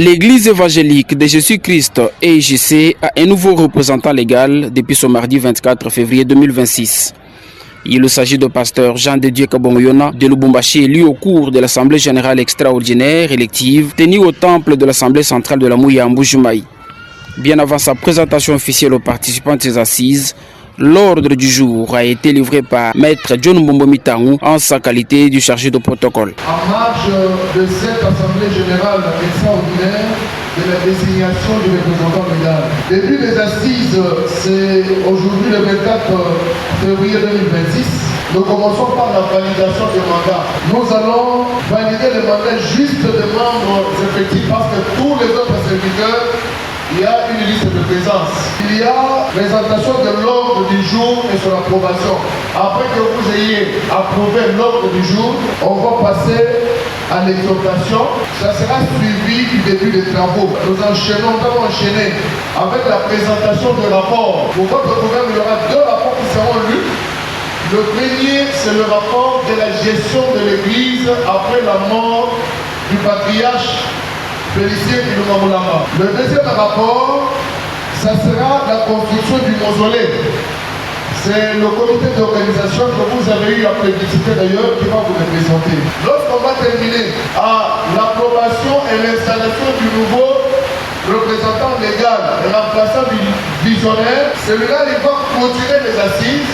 L'Église évangélique de Jésus-Christ EJC a un nouveau représentant légal depuis ce mardi 24 février 2026. Il s'agit du pasteur Jean de Dieu Kabongoyona de Lubumbashi, élu au cours de l'Assemblée générale extraordinaire élective tenue au temple de l'Assemblée centrale de la Mouya à Mbujimai. Bien avant sa présentation officielle aux participants de ces assises, l'ordre du jour a été livré par Maître John Mbombomitangu en sa qualité du chargé de protocole. En marge de cette Assemblée générale extraordinaire de la désignation du représentant légal. Début des assises, c'est aujourd'hui le 24 février 2026. Nous commençons par la validation des mandats. Nous allons valider le mandat juste des membres effectifs parce que tous les autres serviteurs, il y a une liste de présence. Il y a présentation de l'ordre du jour et son approbation. Après que vous ayez approuvé l'ordre du jour, on va passer à l'exhortation. Ça sera suivi du début des travaux. Nous allons enchaîner avec la présentation des rapports. Pour votre programme, il y aura deux rapports qui seront lus. Le premier, c'est le rapport de la gestion de l'Église après la mort du patriarche Félicien Ilunga Mulamba. Le deuxième rapport, ça sera la construction du mausolée. C'est le comité d'organisation que vous avez eu à plébisciter d'ailleurs qui va vous le présenter. Lorsqu'on va terminer à l'approbation et l'installation du nouveau représentant légal remplaçant du visionnaire, celui-là il va clôturer les assises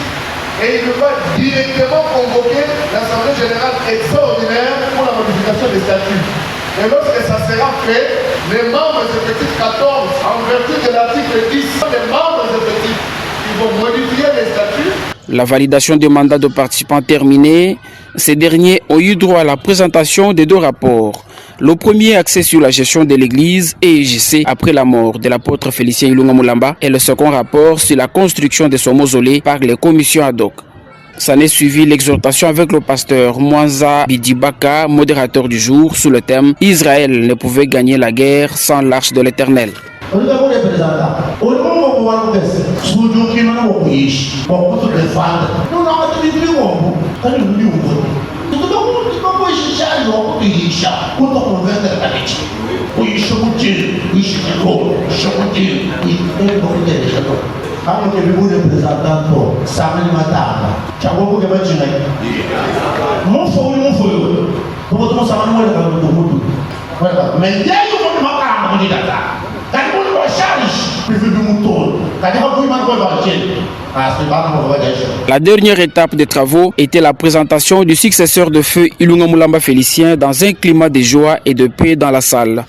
et il va directement convoquer l'Assemblée générale extraordinaire pour la modification des statuts. Et lorsque ça sera fait, les membres effectifs 14, en vertu de l'article 10, les membres effectifs, ils vont modifier les statuts. La validation des mandats de participants terminée, ces derniers ont eu droit à la présentation des deux rapports. Le premier axé sur la gestion de l'Église EJC après la mort de l'apôtre Félicien Ilunga Mulamba et le second rapport sur la construction de son mausolée par les commissions ad hoc. S'en est suivi l'exhortation avec le pasteur Mwanza Bidibaka, modérateur du jour, sous le thème « Israël ne pouvait gagner la guerre sans l'arche de l'Éternel ». Kama ke bibu representant to samani matanga chagoko ke bajinga mufo ko to samani mo ka to mutu wala mais yayo mo makanga mo didata kadi mo ko charge bivu du mutu kadi ha ko man ko ba chen. La dernière étape des travaux était la présentation du successeur de feu Ilunga Mulamba Félicien dans un climat de joie et de paix dans la salle.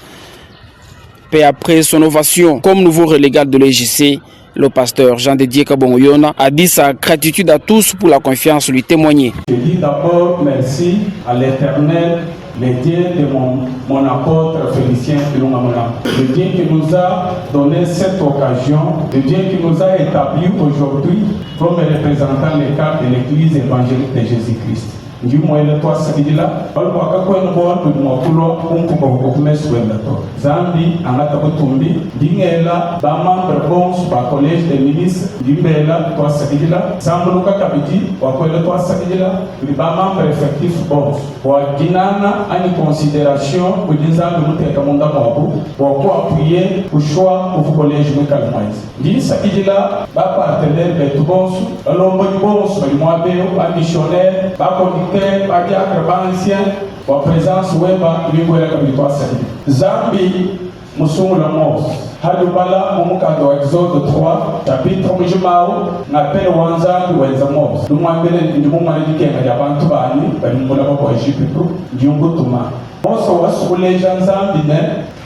Peu après son ovation comme nouveau relégat de l'EJC, le pasteur Jean de Dieu Kabongoyona a dit sa gratitude à tous pour la confiance lui témoignée. Je dis d'abord merci à l'Éternel, le Dieu de mon apôtre Félicien Ilunga Mulamba. Le Dieu qui nous a donné cette occasion, le Dieu qui nous a établi aujourd'hui comme représentant légal de l'Église évangélique de Jésus-Christ. Nji moyele to asabidila balko akakwena bo watu mwakulo kumpuka hukumesu wenda to zambi angata kutumbi dingela ba membre bons ba collège des ministres dimbela to asabidila sambuluka kabiti wakwele to asabidila ba membre effectif bons wa ginana ani considération kudinza muteka munda mwabu wa ko appuyer au choix au collège mekalmais ndi sabidila ba partenaire betu bons alombo bons ba mwabeo ba missionnaire ba ancien wa présence weba liwela kabitwa sadi zambi musungula mos hadu bala mumukando exode 3 chapitre mujimao ngapele wanzambi wenza mos lumwambele ndimumwana dikenga ya bantu bani balimbula bako Egypte ndiungutuma moso wasukuleja nzambi ne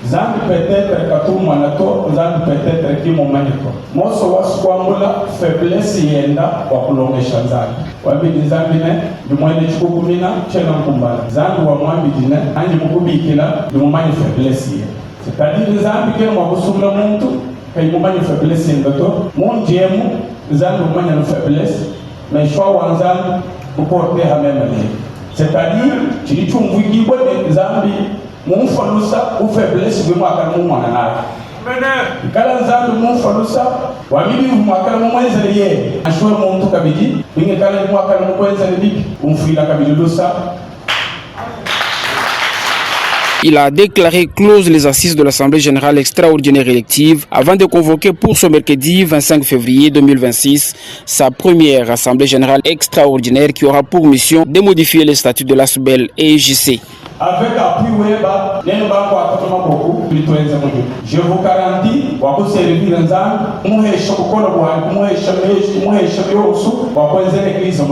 zambi peut-être katumwa na to zambi peut-être kimumaniko moso wasukwambula faiblesse yenda wakulongesha nzambi wabidi zambi ne ndimwene chikukumina chena mkumbala zambi wa mwambidi ne anji mukubikila ndimumani faiblesse yenda c'est-à-dire zambi ke mwakusumla muntu kay mumani faiblesse yenda to munjemu zambi mumani no faiblesse mais choix wanzambi uporte hamemele c'est-à-dire chilichumviki bode zambi mumfalusa u faiblesse bi mwaka mumwana nake kala nzambi mumfalusa wamili mwaka mumwenza ye ashwe muntu kabidi binge kala mwaka mumwenza bibi umfila kabidi lusa Il a déclaré close les assises de l'Assemblée générale extraordinaire élective avant de convoquer pour ce mercredi 25 février 2026 sa première Assemblée générale extraordinaire qui aura pour mission de modifier les statuts de l'ASBEL et EJC. Avec appui Weba, je vous garantis, vous servir ensemble, vous avez chocolat, vous avez l'église,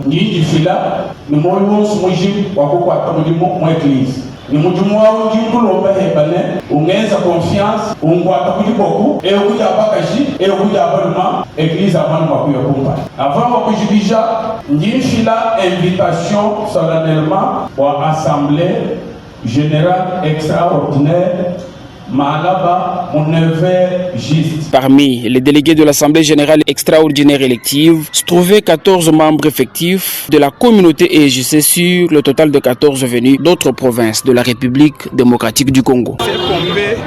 ni du fila, nous mourons sous l'église. Ni mujumu wa ujimbulo bahebane ungeza confiance ungwata kujiboku e ukuja bakashi e ukuja balma église avant makuya kumpa avant wakujibija njifila invitation solennellement pour assemblée générale extraordinaire Malaba, mon neveu juste. Parmi les délégués de l'Assemblée générale extraordinaire élective se trouvaient 14 membres effectifs de la communauté EJC sur le total de 14 venus d'autres provinces de la République démocratique du Congo. C'est tombé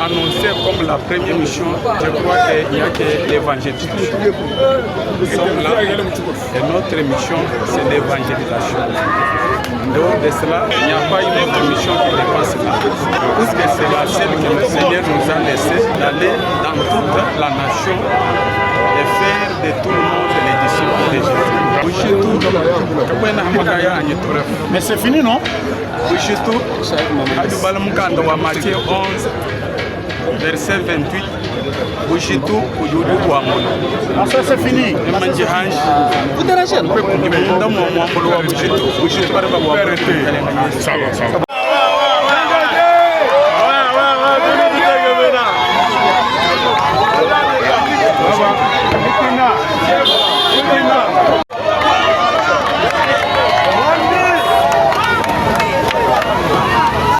annoncé comme la première mission, je crois qu'il n'y a que l'évangélisation. Nous sommes là et notre mission c'est l'évangélisation. En dehors de cela, il n'y a pas une autre mission qui dépasse là. Parce que c'est la seule que le Seigneur nous a laissé d'aller dans toute la nation et faire de tout le monde les disciples de Jésus. Mais c'est fini, non? Matthieu 11, verset 28. Ça c'est fini. Vous